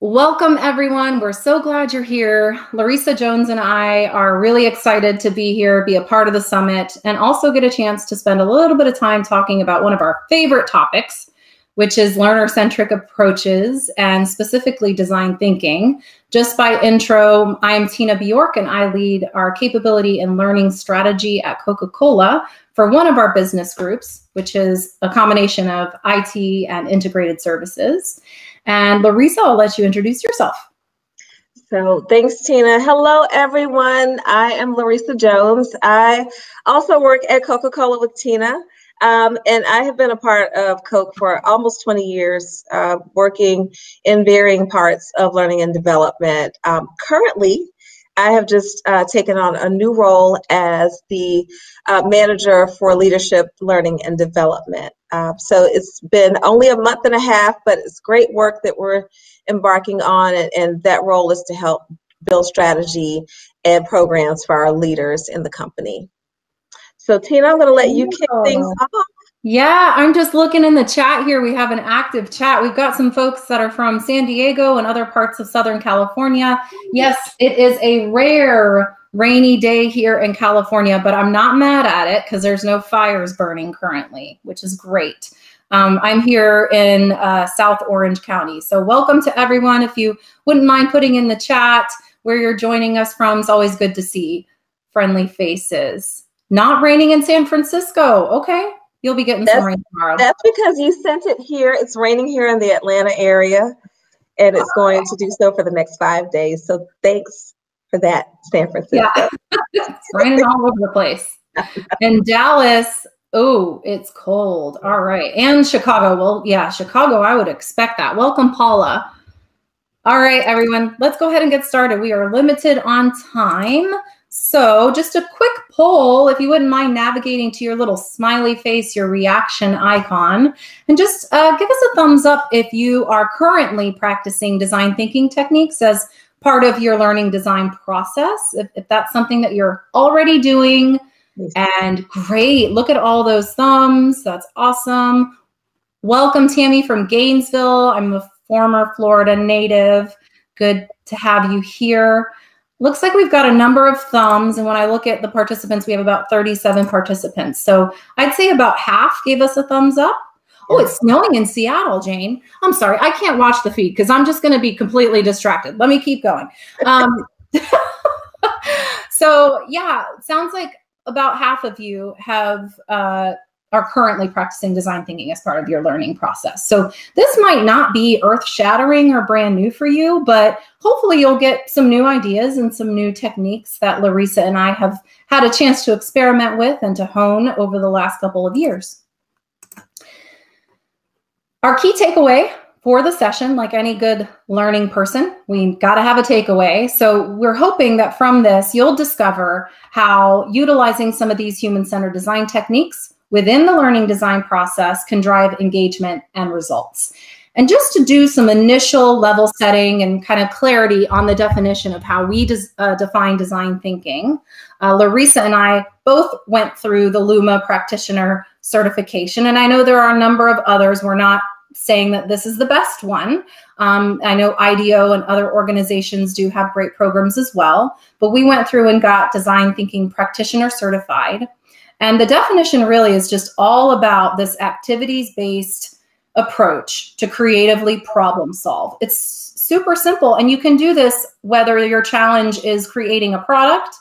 Welcome, everyone. We're so glad you're here. Larissa Jones and I are really excited to be here, be a part of the summit, and also get a chance to spend a little bit of time talking about one of our favorite topics, which is learner-centric approaches and specifically design thinking. Just by intro, I'm Tina Bjork, and I lead our capability and learning strategy at Coca-Cola for one of our business groups, which is a combination of IT and integrated services. And Larissa, I'll let you introduce yourself. So thanks, Tina. Hello, everyone. I am Larissa Jones. I also work at Coca-Cola with Tina, and I have been a part of Coke for almost 20 years, working in varying parts of learning and development. Currently, I have just taken on a new role as the manager for leadership, learning, and development. So it's been only a month and a half, but it's great work that we're embarking on, and that role is to help build strategy and programs for our leaders in the company. So Tina, I'm going to let you kick things off. Yeah, I'm just looking in the chat here. We have an active chat. We've got some folks that are from San Diego and other parts of Southern California. Yes, it is a rare rainy day here in California, but I'm not mad at it because there's no fires burning currently, which is great. I'm here in South Orange County. So welcome to everyone. If you wouldn't mind putting in the chat where you're joining us from, it's always good to see friendly faces. Not raining in San Francisco. Okay. You'll be getting some rain tomorrow. That's because you sent it here. It's raining here in the Atlanta area, and it's going to do so for the next 5 days. So thanks for that, San Francisco. Yeah, it's raining all over the place. And Dallas, oh, it's cold. All right. And Chicago. Well, yeah, Chicago, I would expect that. Welcome, Paula. All right, everyone, let's go ahead and get started. We are limited on time. So just a quick poll, if you wouldn't mind navigating to your little smiley face, your reaction icon, and just give us a thumbs up if you are currently practicing design thinking techniques as part of your learning design process. If that's something that you're already doing, and great, look at all those thumbs. That's awesome. Welcome, Tammy from Gainesville. I'm a former Florida native. Good to have you here. Looks like we've got a number of thumbs, and when I look at the participants, we have about 37 participants. So I'd say about half gave us a thumbs up. Oh, it's snowing in Seattle, Jane. I'm sorry, I can't watch the feed because I'm just going to be completely distracted. Let me keep going. So yeah, it sounds like about half of you have are currently practicing design thinking as part of your learning process. So this might not be earth-shattering or brand new for you, but hopefully you'll get some new ideas and some new techniques that Larissa and I have had a chance to experiment with and to hone over the last couple of years. Our key takeaway for the session, like any good learning person, we got to have a takeaway. So we're hoping that from this, you'll discover how utilizing some of these human-centered design techniques within the learning design process can drive engagement and results. And just to do some initial level setting and kind of clarity on the definition of how we define design thinking, Larissa and I both went through the Luma practitioner certification. And I know there are a number of others. We're not saying that this is the best one. I know IDEO and other organizations do have great programs as well, but we went through and got design thinking practitioner certified. And the definition really is just all about this activities-based approach to creatively problem solve. It's super simple, and you can do this whether your challenge is creating a product,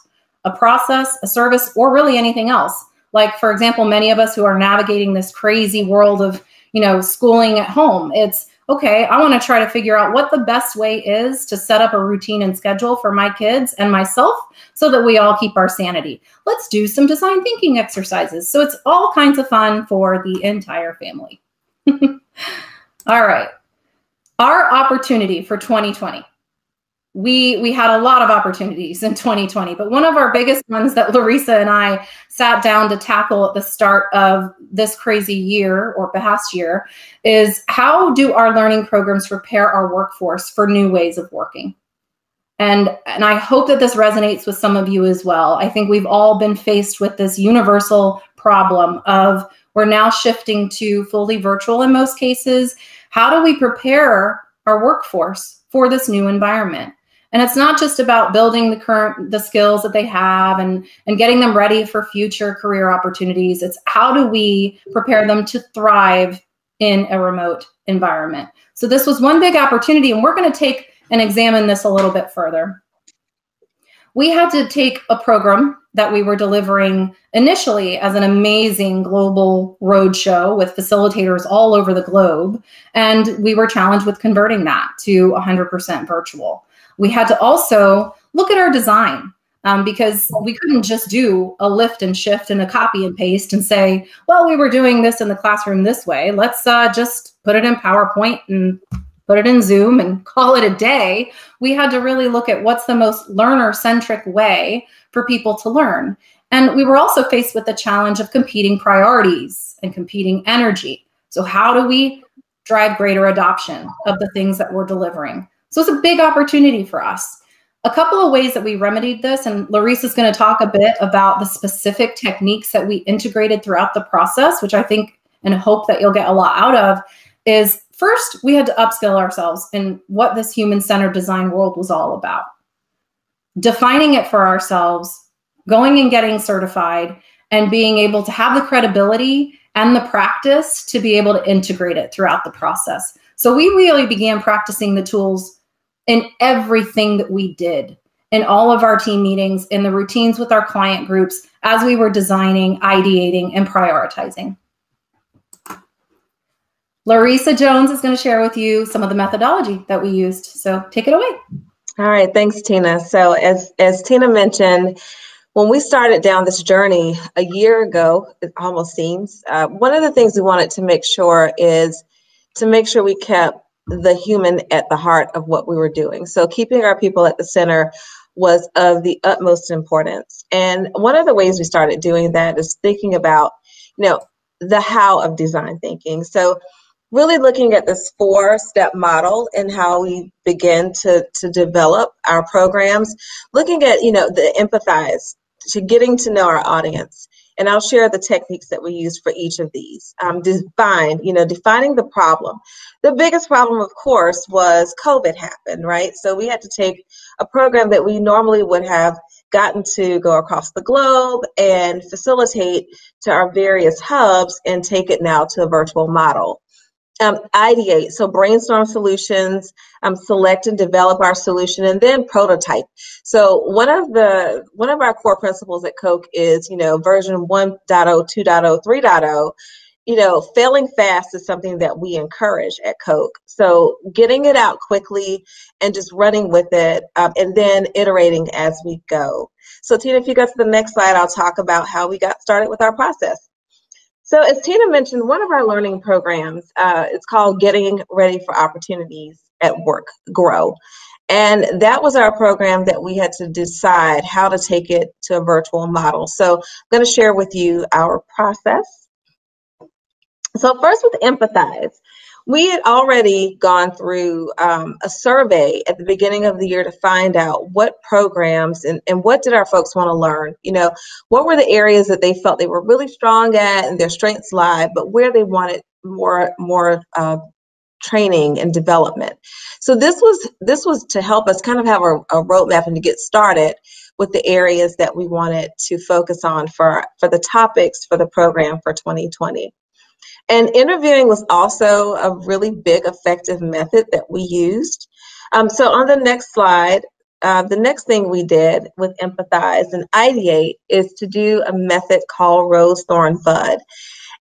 a process, a service, or really anything else. Like, for example, many of us who are navigating this crazy world of, schooling at home, it's, okay, I want to try to figure out what the best way is to set up a routine and schedule for my kids and myself so that we all keep our sanity. Let's do some design thinking exercises. So it's all kinds of fun for the entire family. All right. Our opportunity for 2020. We had a lot of opportunities in 2020, but one of our biggest ones that Larissa and I sat down to tackle at the start of this crazy year or past year is how do our learning programs prepare our workforce for new ways of working? And I hope that this resonates with some of you as well. I think we've all been faced with this universal problem of we're now shifting to fully virtual in most cases. How do we prepare our workforce for this new environment. And it's not just about building the skills that they have and getting them ready for future career opportunities. It's how do we prepare them to thrive in a remote environment. So this was one big opportunity, and we're going to take and examine this a little bit further. We had to take a program that we were delivering initially as an amazing global roadshow with facilitators all over the globe, and we were challenged with converting that to 100% virtual. We had to also look at our design because we couldn't just do a lift and shift and a copy and paste and say, well, we were doing this in the classroom this way. Let's just put it in PowerPoint and put it in Zoom and call it a day. We had to really look at what's the most learner-centric way for people to learn. And we were also faced with the challenge of competing priorities and competing energy. So how do we drive greater adoption of the things that we're delivering? So it's a big opportunity for us. A couple of ways that we remedied this, and Larissa's going to talk a bit about the specific techniques that we integrated throughout the process, which I think and hope that you'll get a lot out of, is first, we had to upskill ourselves in what this human-centered design world was all about. Defining it for ourselves, going and getting certified, and being able to have the credibility and the practice to be able to integrate it throughout the process. So we really began practicing the tools in everything that we did, in all of our team meetings, in the routines with our client groups, as we were designing, ideating, and prioritizing. Larissa Jones is going to share with you some of the methodology that we used. So take it away. All right, thanks, Tina. So as Tina mentioned, when we started down this journey a year ago, it almost seems, one of the things we wanted to make sure is to make sure we kept the human at the heart of what we were doing. So keeping our people at the center was of the utmost importance. And one of the ways we started doing that is thinking about, the how of design thinking. So really looking at this 4-step model and how we begin to develop our programs, looking at, the empathize, to getting to know our audience. And I'll share the techniques that we use for each of these. Defining the problem. The biggest problem, of course, was COVID happened, right? So we had to take a program that we normally would have gotten to go across the globe and facilitate to our various hubs and take it now to a virtual model. Ideate, so brainstorm solutions, select and develop our solution, and then prototype. So one of our core principles at Coke is, version 1.0, 2.0, 3.0. Failing fast is something that we encourage at Coke. So getting it out quickly and just running with it, and then iterating as we go. So Tina, if you go to the next slide, I'll talk about how we got started with our process. So as Tina mentioned, one of our learning programs, it's called Getting Ready for Opportunities at Work, GROW. And that was our program that we had to decide how to take it to a virtual model. So I'm going to share with you our process. So first with Empathize, we had already gone through a survey at the beginning of the year to find out what programs and what did our folks want to learn. What were the areas that they felt they were really strong at and their strengths lie, but where they wanted more training and development. So this was to help us kind of have a roadmap and to get started with the areas that we wanted to focus on for the topics for the program for 2020. And interviewing was also a really big, effective method that we used. So on the next slide, the next thing we did with Empathize and Ideate is to do a method called Rose, Thorn, Bud.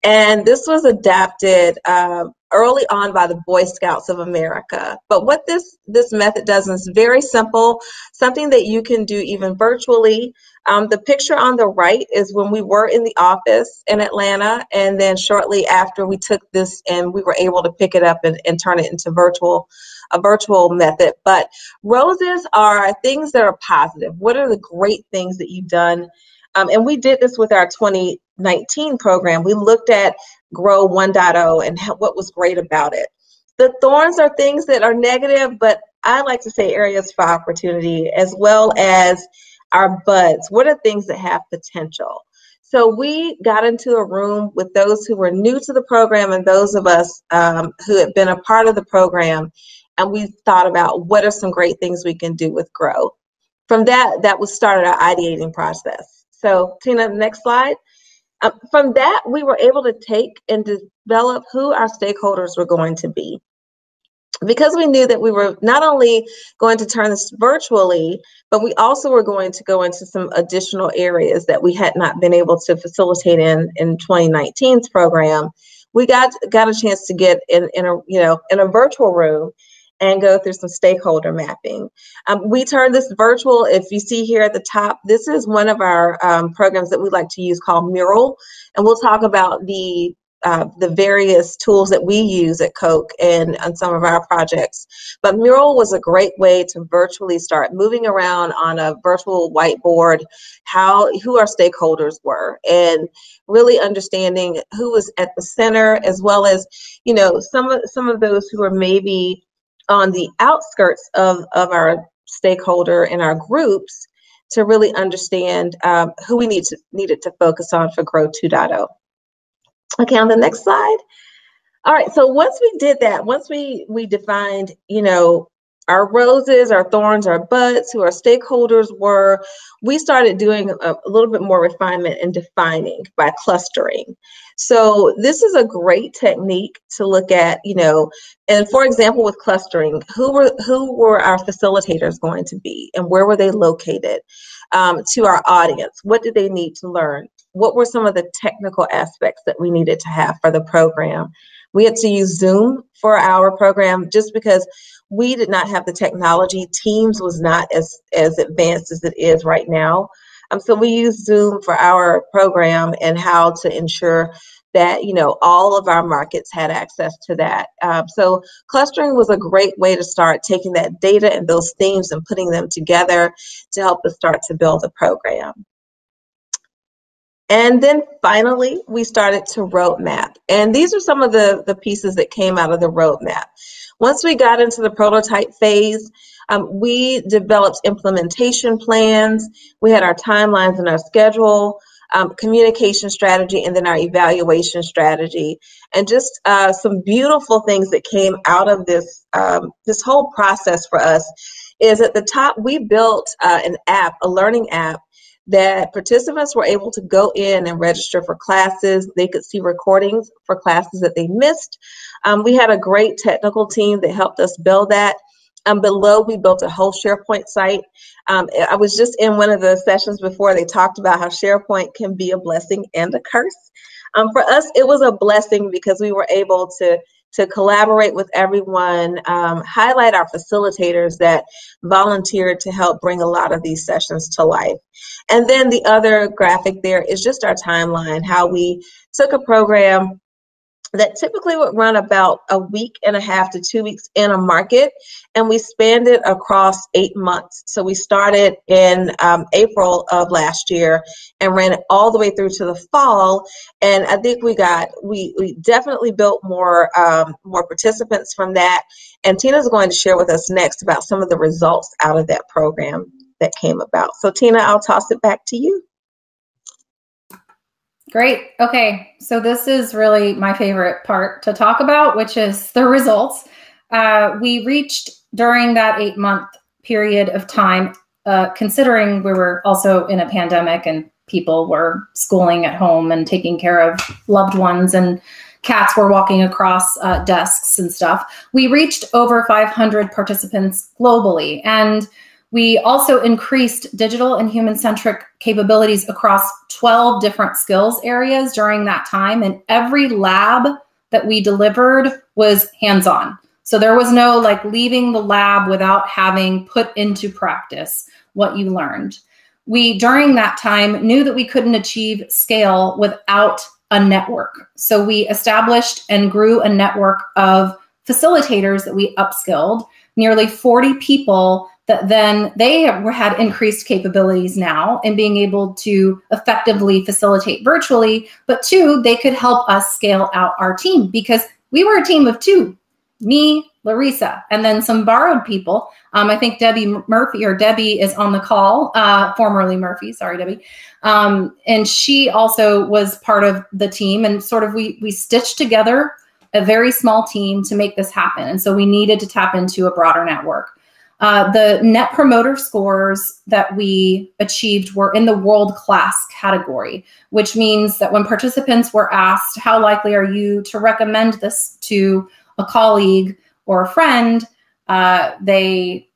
And this was adapted early on by the Boy Scouts of America. But what this method does is very simple, something that you can do even virtually. The picture on the right is when we were in the office in Atlanta, and then shortly after we took this and we were able to pick it up and turn it into a virtual method. But roses are things that are positive. What are the great things that you've done? And we did this with our 2019 program. We looked at Grow 1.0 and what was great about it. The thorns are things that are negative, but I like to say areas for opportunity, as well as our buds. What are things that have potential? So we got into a room with those who were new to the program and those of us who had been a part of the program. and we thought about what are some great things we can do with Grow. From that was started our ideating process. So Tina, next slide. From that, we were able to take and develop who our stakeholders were going to be. Because we knew that we were not only going to turn this virtually, but we also were going to go into some additional areas that we had not been able to facilitate in 2019's program. We got a chance to get in a virtual room and go through some stakeholder mapping. We turned this virtual. If you see here at the top, this is one of our programs that we like to use called Mural, and we'll talk about the various tools that we use at Coke and on some of our projects. But Mural was a great way to virtually start moving around on a virtual whiteboard who our stakeholders were, and really understanding who was at the center, as well as, you know, some of those who are maybe on the outskirts of our stakeholder and our groups, to really understand who we needed to focus on for Grow 2.0. Okay, on the next slide. All right, so once we did that, once we defined, you know, our roses, our thorns, our buds, who our stakeholders were, we started doing a little bit more refinement and defining by clustering. So this is a great technique to look at, you know, and for example, with clustering, who were our facilitators going to be, and where were they located? To our audience, what did they need to learn? What were some of the technical aspects that we needed to have for the program? We had to use Zoom for our program just because we did not have the technology. Teams was not as advanced as it is right now. So we used Zoom for our program, and how to ensure that, you know, all of our markets had access to that. So clustering was a great way to start taking that data and those themes and putting them together to help us start to build a program. And then finally, we started to roadmap. And these are some of the pieces that came out of the roadmap. Once we got into the prototype phase, we developed implementation plans. We had our timelines and our schedule, communication strategy, and then our evaluation strategy. And just some beautiful things that came out of this, this whole process for us is, at the top, we built an app, a learning app, that participants were able to go in and register for classes. They could see recordings for classes that they missed. We had a great technical team that helped us build that. Below, we built a whole SharePoint site. I was just in one of the sessions before, they talked about how SharePoint can be a blessing and a curse. For us, it was a blessing because we were able to collaborate with everyone, highlight our facilitators that volunteered to help bring a lot of these sessions to life. And then the other graphic there is just our timeline, how we took a program that typically would run about a week and a half to 2 weeks in a market, and we spanned it across 8 months. So we started in April of last year and ran it all the way through to the fall. And I think we definitely built more participants from that. And Tina's going to share with us next about some of the results out of that program that came about. So Tina, I'll toss it back to you. Great. Okay. So this is really my favorite part to talk about, which is the results. We reached, during that 8-month period of time, considering we were also in a pandemic and people were schooling at home and taking care of loved ones, and cats were walking across desks and stuff, we reached over 500 participants globally. And we also increased digital and human-centric capabilities across 12 different skills areas during that time. And every lab that we delivered was hands-on. So there was no like leaving the lab without having put into practice what you learned. We, during that time, knew that we couldn't achieve scale without a network. So we established and grew a network of facilitators that we upskilled, nearly 40 people that then they had increased capabilities now in being able to effectively facilitate virtually, but 2, they could help us scale out our team, because we were a team of 2, me, Larissa, and then some borrowed people. I think Debbie Murphy, or Debbie is on the call, formerly Murphy, sorry, Debbie. And she also was part of the team, and sort of we stitched together a very small team to make this happen. And so we needed to tap into a broader network. The net promoter scores that we achieved were in the world-class category, which means that when participants were asked, how likely are you to recommend this to a colleague or a friend, they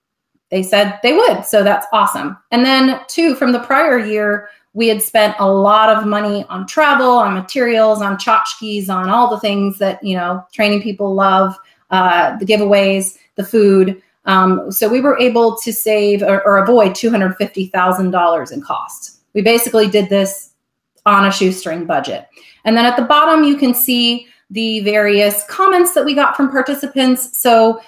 said they would. So that's awesome. And then too, from the prior year, we had spent a lot of money on travel, on materials, on tchotchkes, on all the things that, you know, training people love, the giveaways, the food. So we were able to save or avoid $250,000 in costs. We basically did this on a shoestring budget. And then at the bottom, you can see the various comments that we got from participants. So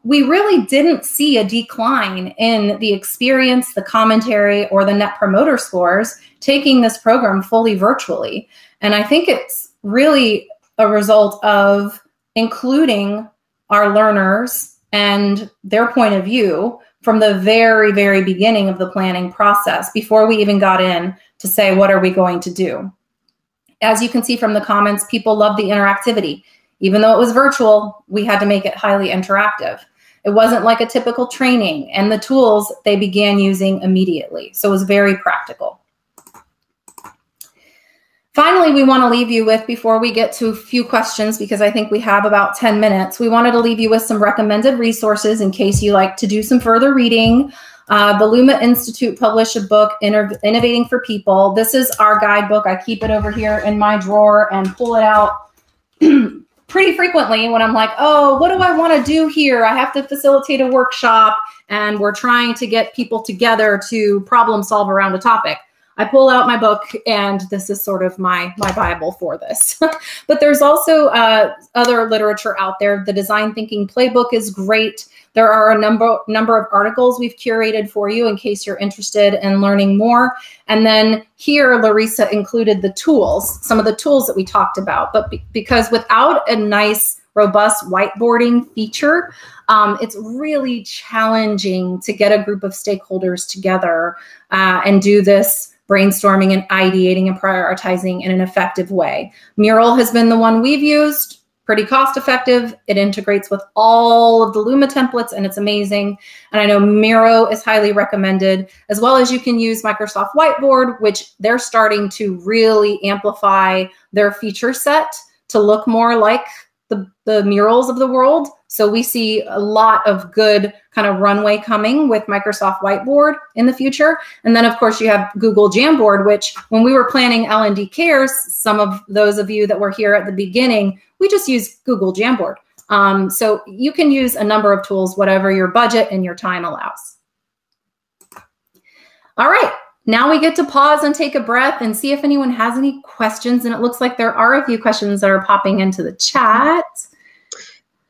we really didn't see a decline in the experience, the commentary, or the net promoter scores taking this program fully virtually. And I think it's really a result of including our learners and their point of view from the very, very beginning of the planning process before we even got in to say, what are we going to do? As you can see from the comments, people love the interactivity. Even though it was virtual, we had to make it highly interactive. It wasn't like a typical training, and the tools they began using immediately. So it was very practical. Finally, we want to leave you with, before we get to a few questions, because I think we have about 10 minutes, we wanted to leave you with some recommended resources in case you like to do some further reading. The Luma Institute published a book, Innovating for People. This is our guidebook. I keep it over here in my drawer and pull it out pretty frequently when I'm like, oh, what do I want to do here? I have to facilitate a workshop and we're trying to get people together to problem solve around a topic. I pull out my book, and this is sort of my Bible for this. But there's also other literature out there. The Design Thinking Playbook is great. There are a number of articles we've curated for you in case you're interested in learning more. And then here, Larissa included the tools, some of the tools that we talked about. But because without a nice, robust whiteboarding feature, it's really challenging to get a group of stakeholders together and do this brainstorming and ideating and prioritizing in an effective way. Mural has been the one we've used, pretty cost effective. It integrates with all of the Luma templates and it's amazing. And I know Miro is highly recommended, as well as you can use Microsoft Whiteboard, which they're starting to really amplify their feature set to look more like the murals of the world. So we see a lot of good kind of runway coming with Microsoft Whiteboard in the future. And then of course you have Google Jamboard, which when we were planning L&D Cares, some of those of you that were here at the beginning, we just use Google Jamboard. So you can use a number of tools, whatever your budget and your time allows. All right. Now we get to pause and take a breath and see if anyone has any questions. And it looks like there are a few questions that are popping into the chat.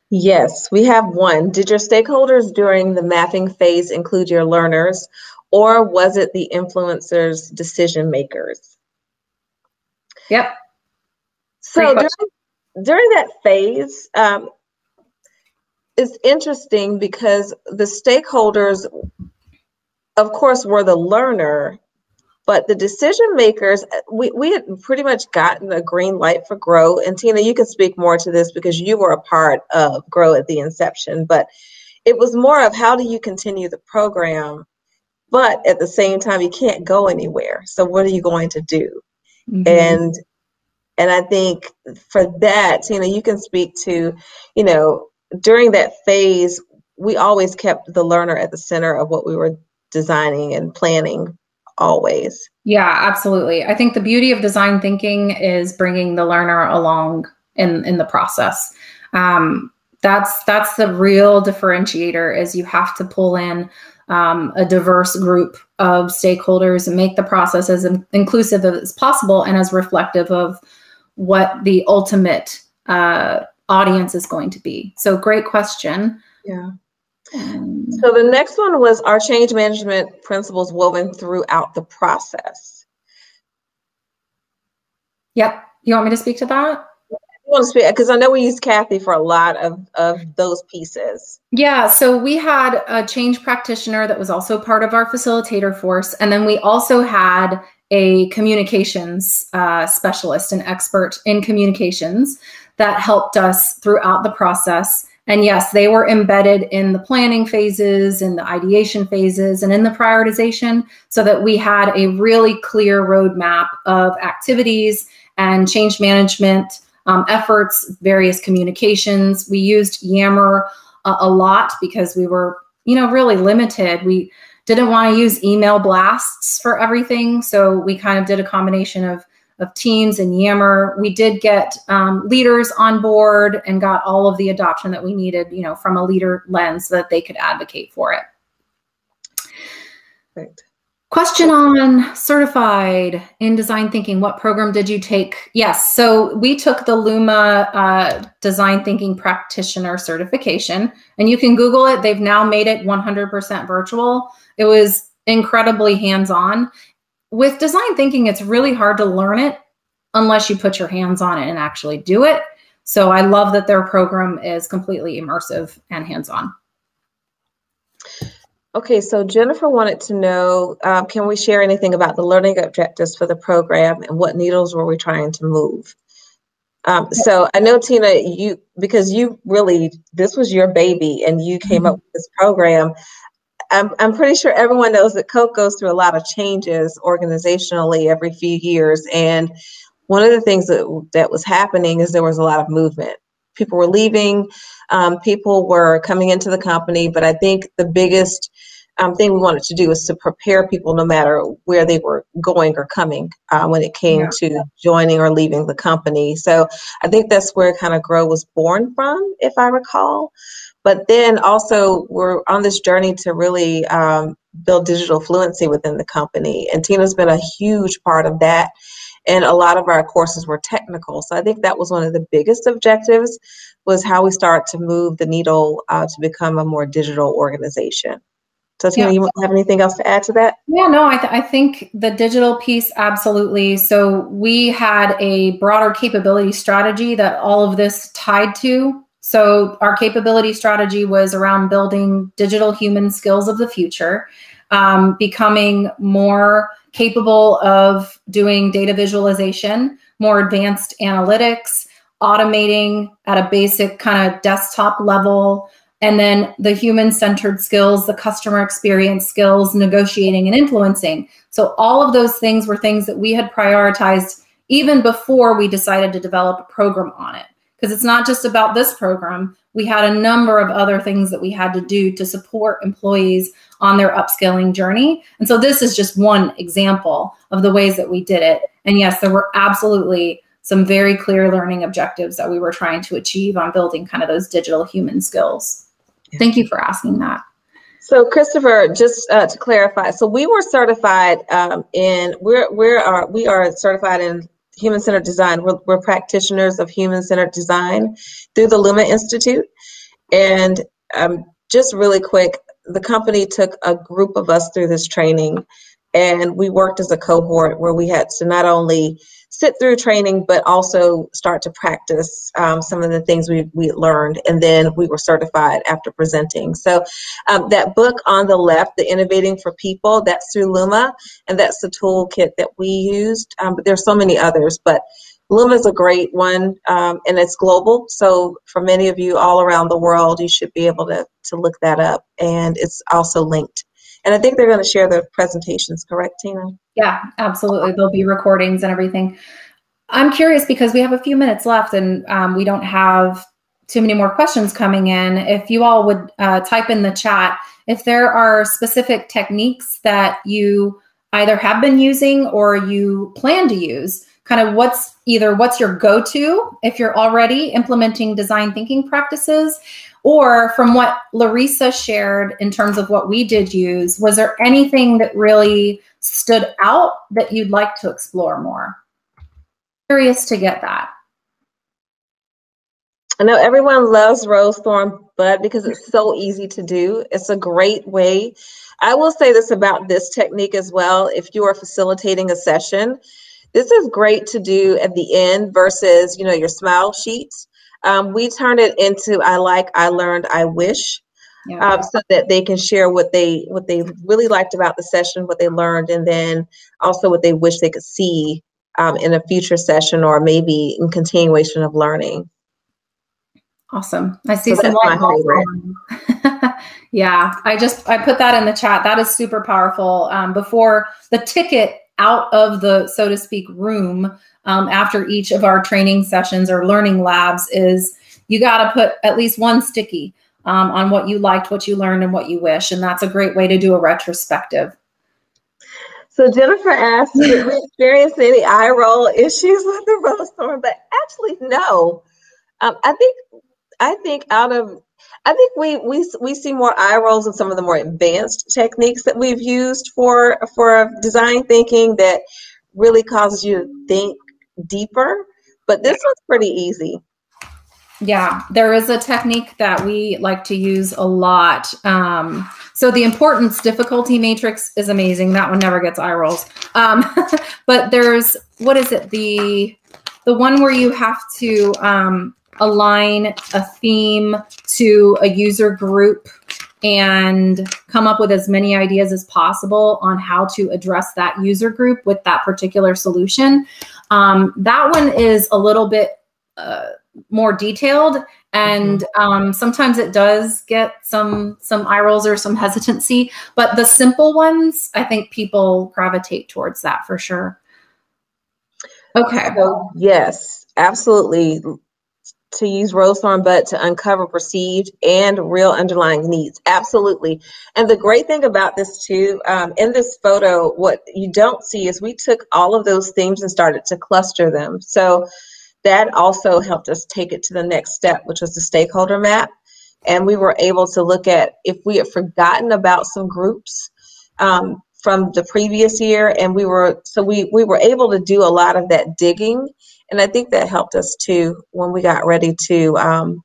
Yes, we have one. Did your stakeholders during the mapping phase include your learners, or was it the influencers, decision makers? Yep. So during that phase, it's interesting because the stakeholders, of course, were the learner, but the decision makers, we had pretty much gotten a green light for GROW. And Tina, you can speak more to this because you were a part of GROW at the inception, but it was more of how do you continue the program, but at the same time, you can't go anywhere. So what are you going to do? Mm-hmm. And I think for that, Tina, you can speak to, you know, during that phase, we always kept the learner at the center of what we were designing and planning always. Yeah, absolutely. I think the beauty of design thinking is bringing the learner along in the process. That's the real differentiator, is you have to pull in a diverse group of stakeholders and make the process as inclusive as possible and as reflective of what the ultimate audience is going to be. So great question. Yeah. So the next one was, our change management principles woven throughout the process? Yep. You want me to speak to that? I want to speak because I know we use Kathy for a lot of those pieces. Yeah. So we had a change practitioner that was also part of our facilitator force. And then we also had a communications specialist, an expert in communications that helped us throughout the process. And yes, they were embedded in the planning phases, in the ideation phases, and in the prioritization, so that we had a really clear roadmap of activities and change management efforts, various communications. We used Yammer a lot because we were, really limited. We didn't want to use email blasts for everything, so we kind of did a combination of Teams and Yammer. We did get leaders on board and got all of the adoption that we needed, from a leader lens so that they could advocate for it. Right. Question on certified in design thinking. What program did you take? Yes, so we took the Luma design thinking practitioner certification, and you can Google it. They've now made it 100% virtual. It was incredibly hands-on. With design thinking, it's really hard to learn it unless you put your hands on it and actually do it. So I love that their program is completely immersive and hands-on. Okay, so Jennifer wanted to know, can we share anything about the learning objectives for the program and what needles were we trying to move? So I know, Tina, because this was your baby and you came up with this program. I'm pretty sure everyone knows that Coke goes through a lot of changes organizationally every few years. And one of the things that was happening is there was a lot of movement. People were leaving, people were coming into the company, but I think the biggest thing we wanted to do is to prepare people no matter where they were going or coming when it came to joining or leaving the company. So I think that's where kind of Grow was born from, if I recall. But then also we're on this journey to really build digital fluency within the company. And Tina's been a huge part of that. And a lot of our courses were technical. So I think that was one of the biggest objectives, was how we start to move the needle to become a more digital organization. So Tina, you have anything else to add to that? Yeah, no, I think the digital piece, absolutely. So we had a broader capability strategy that all of this tied to. So our capability strategy was around building digital human skills of the future, becoming more capable of doing data visualization, more advanced analytics, automating at a basic kind of desktop level, and then the human-centered skills, the customer experience skills, negotiating and influencing. So all of those things were things that we had prioritized even before we decided to develop a program on it. Because it's not just about this program. We had a number of other things that we had to do to support employees on their upskilling journey. And so this is just one example of the ways that we did it. And yes, there were absolutely some very clear learning objectives that we were trying to achieve on building kind of those digital human skills. Thank you for asking that. So Christopher, just to clarify, so we were certified we are certified in human-centered design. We're practitioners of human-centered design through the Luma Institute. And just really quick, the company took a group of us through this training, and we worked as a cohort where we had to not only sit through training, but also start to practice some of the things we learned, and then we were certified after presenting. So that book on the left, The Innovating for People, that's through Luma, and that's the toolkit that we used. But there's so many others, but Luma is a great one, and it's global. So for many of you all around the world, you should be able to look that up, and it's also linked. And I think they're going to share their presentations, correct, Tina? Yeah, absolutely. There'll be recordings and everything. I'm curious because we have a few minutes left and we don't have too many more questions coming in. If you all would type in the chat, if there are specific techniques that you either have been using or you plan to use, kind of what's your go-to if you're already implementing design thinking practices, or from what Larissa shared in terms of what we did use, was there anything that really stood out that you'd like to explore more? Curious to get that. I know everyone loves Rose Thorn Bud because it's so easy to do. It's a great way. I will say this about this technique as well. If you are facilitating a session, this is great to do at the end versus, your smile sheets. We turned it into I like, I learned, I wish, so that they can share what they really liked about the session, what they learned, and then also what they wish they could see in a future session or maybe in continuation of learning. Awesome. I see So some that's my favorite. Yeah, I put that in the chat. That is super powerful. Before the ticket out of the, so to speak, room after each of our training sessions or learning labs is you got to put at least one sticky on what you liked, what you learned, and what you wish. And that's a great way to do a retrospective. So Jennifer asked, did we experience any eye roll issues with the rose thorn? But actually, no. I think we see more eye rolls in some of the more advanced techniques that we've used for design thinking that really causes you to think deeper. But this one's pretty easy. Yeah, there is a technique that we like to use a lot. So the importance difficulty matrix is amazing. That one never gets eye rolls. But there's, what is it? The one where you have to align a theme to a user group and come up with as many ideas as possible on how to address that user group with that particular solution. That one is a little bit more detailed, and sometimes it does get some eye rolls or some hesitancy, but the simple ones, I think people gravitate towards that for sure. Okay. So, yes, absolutely. To use rose thorn butt to uncover perceived and real underlying needs. Absolutely. And the great thing about this too, in this photo, what you don't see is we took all of those themes and started to cluster them. So that also helped us take it to the next step, which was the stakeholder map. And we were able to look at if we had forgotten about some groups from the previous year, and we were able to do a lot of that digging. And I think that helped us too when we got ready to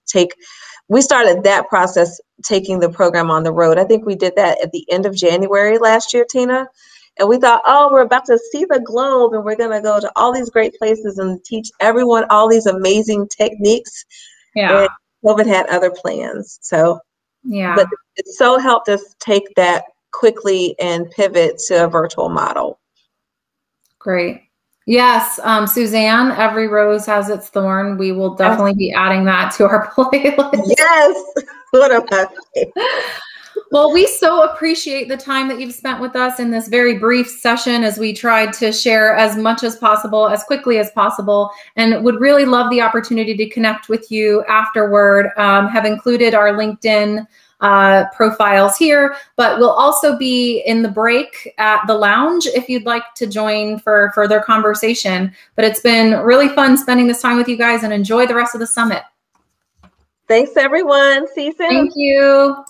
we started that process, taking the program on the road. I think we did that at the end of January last year, Tina. And we thought, oh, we're about to see the globe and we're going to go to all these great places and teach everyone all these amazing techniques. Yeah. And COVID had other plans. So, yeah. But it so helped us take that quickly and pivot to a virtual model. Great. Yes, Suzanne, every rose has its thorn. We will definitely be adding that to our playlist. Yes. What am I saying? Well, we so appreciate the time that you've spent with us in this very brief session as we tried to share as much as possible, as quickly as possible, and would really love the opportunity to connect with you afterward. Have included our LinkedIn profiles here, but we'll also be in the break at the lounge if you'd like to join for further conversation. But it's been really fun spending this time with you guys, and enjoy the rest of the summit. Thanks, everyone. See you soon. Thank you.